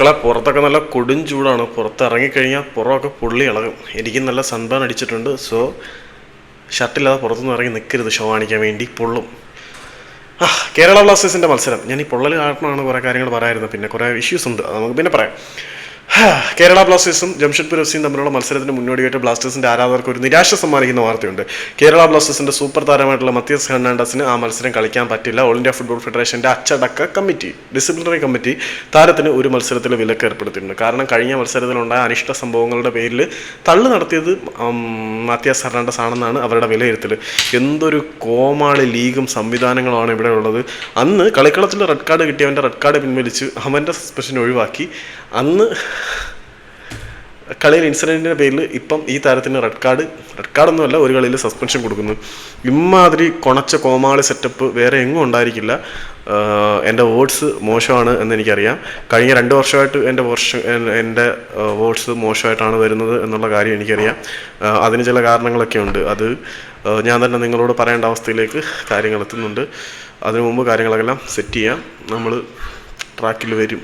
മക്കളെ പുറത്തൊക്കെ നല്ല കൊടും ചൂടാണ്. പുറത്തിറങ്ങിക്കഴിഞ്ഞാൽ പുറമൊക്കെ പൊള്ളി ഇളകും. എനിക്ക് നല്ല സൺബേൺ അടിച്ചിട്ടുണ്ട്. സോ ഷർട്ടില്ലാതെ പുറത്തൊന്നും ഇറങ്ങി നിൽക്കരുത്, ഷോ കാണിക്കാൻ വേണ്ടി പൊള്ളും. കേരള ബ്ലാസ്റ്റേഴ്സിൻ്റെ മത്സരം, ഞാൻ ഈ പൊള്ളൽ കാരണമാണ് കുറേ കാര്യങ്ങൾ പറയാമായിരുന്നു. പിന്നെ കുറേ ഇഷ്യൂസ് ഉണ്ട്, അത് നമുക്ക് പിന്നെ പറയാം. കേരള ബ്ലാസ്റ്റേഴ്സും ജംഷഡ്പൂർ എഫ്സിയും തമ്മിലുള്ള മത്സരത്തിന് മുന്നോടിയായിട്ട് ബ്ലാസ്റ്റേഴ്സിൻ്റെ ആരാധകർക്ക് ഒരു നിരാശ സമ്മാനിക്കുന്ന വാർത്തയുണ്ട്. കേരള ബ്ലാസ്റ്റേഴ്സിൻ്റെ സൂപ്പർ താരമായിട്ടുള്ള മത്തിയസ് ഹെർണാണ്ടസിന് ആ മത്സരം കളിക്കാൻ പറ്റില്ല. ഓൾ ഇന്ത്യ ഫുട്ബോൾ ഫെഡറേഷൻ്റെ അച്ചടക്ക കമ്മിറ്റി, ഡിസിപ്ലിനറി കമ്മിറ്റി താരത്തിന് ഒരു മത്സരത്തിൽ വിലക്ക് ഏർപ്പെടുത്തിയിട്ടുണ്ട്. കാരണം കഴിഞ്ഞ മത്സരത്തിലുണ്ടായ അനിഷ്ട സംഭവങ്ങളുടെ പേരിൽ തള്ളു നടത്തിയത് മത്തിയസ് ഹെർണാണ്ടസ് ആണെന്നാണ് അവരുടെ വിലയിരുത്തൽ. എന്തൊരു കോമാളി ലീഗും സംവിധാനങ്ങളുമാണ് ഇവിടെ ഉള്ളത്. അന്ന് കളിക്കളത്തിൽ റെഡ് കാർഡ് കിട്ടിയവൻ്റെ റെഡ് കാർഡ് പിൻവലിച്ച് അവൻ്റെ സസ്പെൻഷൻ ഒഴിവാക്കി. അന്ന് കളിയിൽ ഇൻസിഡൻറ്റിൻ്റെ പേരിൽ ഇപ്പം ഈ താരത്തിന് റെഡ് കാർഡൊന്നുമല്ല, ഒരു കളിയിൽ സസ്പെൻഷൻ കൊടുക്കുന്നു. ഇമാതിരി കൊണച്ച കോമാളി സെറ്റപ്പ് വേറെ എങ്ങും ഉണ്ടായിരിക്കില്ല. എൻ്റെ വോട്ട്സ് മോശമാണ് എന്നെനിക്കറിയാം. കഴിഞ്ഞ 2 വർഷമായിട്ട് എൻ്റെ വോട്ട്സ് മോശമായിട്ടാണ് വരുന്നത് എന്നുള്ള കാര്യം എനിക്കറിയാം. അതിന് ചില കാരണങ്ങളൊക്കെ ഉണ്ട്. അത് ഞാൻ തന്നെ നിങ്ങളോട് പറയേണ്ട അവസ്ഥയിലേക്ക് കാര്യങ്ങൾ എത്തുന്നുണ്ട്. അതിനു മുമ്പ് കാര്യങ്ങളെല്ലാം സെറ്റ് ചെയ്യാം. നമ്മൾ ട്രാക്കിൽ വരും.